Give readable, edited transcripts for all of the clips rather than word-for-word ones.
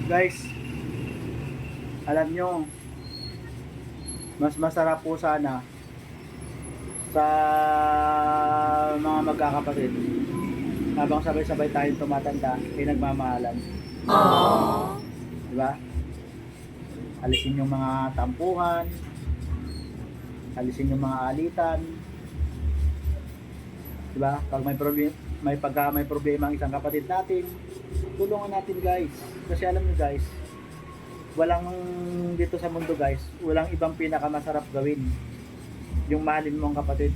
Guys, alam nyo, mas masarap po sana sa mga magkakapatid habang sabay-sabay tayong tumatanda ay nagmamahalan. Diba? Alisin yung mga tampuhan, alisin yung mga alitan. Diba? Pag may problema ang isang kapatid natin, tulungan natin guys. Kasi alam niyo guys, walang dito sa mundo guys, walang ibang pinakamasarap gawin. Yung mahalin mo ang kapatid.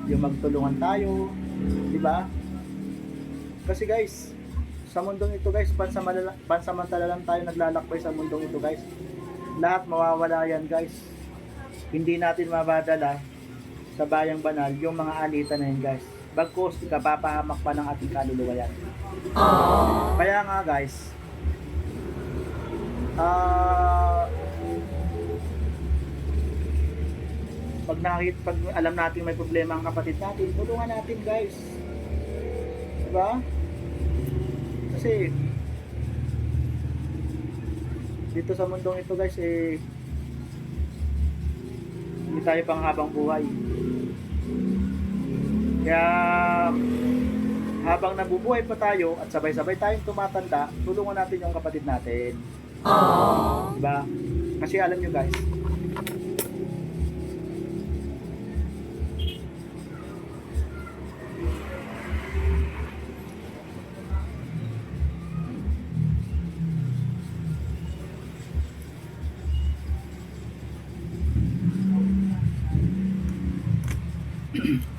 Yung magtulungan tayo, di ba? Kasi guys, sa mundong ito guys, pansamantala lang tayo naglalakbay sa mundong ito guys. Lahat mawawala yan guys. Hindi natin mabadala sa bayang banal yung mga alitan na yan guys. Bagkus ikapapahamak pa ng ating kaluluwa yan. Kaya nga guys, pag alam natin may problema ang kapatid natin, tulungan natin guys. Diba? Kasi dito sa mundong ito guys hindi tayo pang habang buhay. Kaya habang nabubuhay pa tayo at sabay-sabay tayong tumatanda, tulungan natin yung kapatid natin. Diba? Kasi alam nyo guys,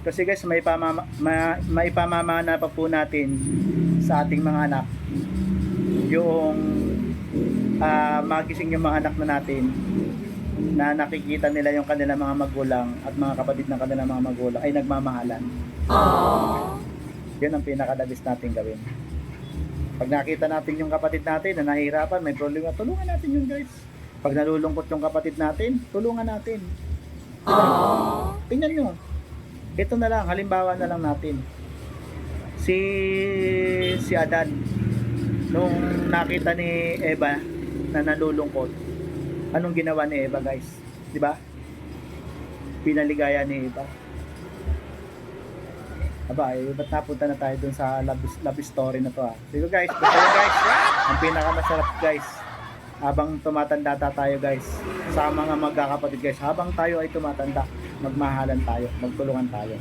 kasi guys maipamamana pa po natin sa ating mga anak yung magising yung mga anak na natin na nakikita nila yung kanilang mga magulang at mga kapatid ng kanilang mga magulang ay nagmamahalan. Yun ang pinakadabis natin gawin. Pag nakita natin yung kapatid natin na nahihirapan, may problema, tulungan natin yun guys. Pag nalulungkot yung kapatid natin, tulungan natin. Diba? Tingnan nyo, ito na lang, halimbawa na lang natin. Si Adan, nung nakita ni Eva na nalulungkot, anong ginawa ni Eva guys? Diba? Pinaligaya ni Eva. Aba, ba't napunta na tayo dun sa love story na to Sige guys, basta yun guys, ang pinakamasarap guys, habang tumatanda tayo guys, sa mga magkakapatid guys, habang tayo ay tumatanda, magmahalan tayo, magtulungan tayo.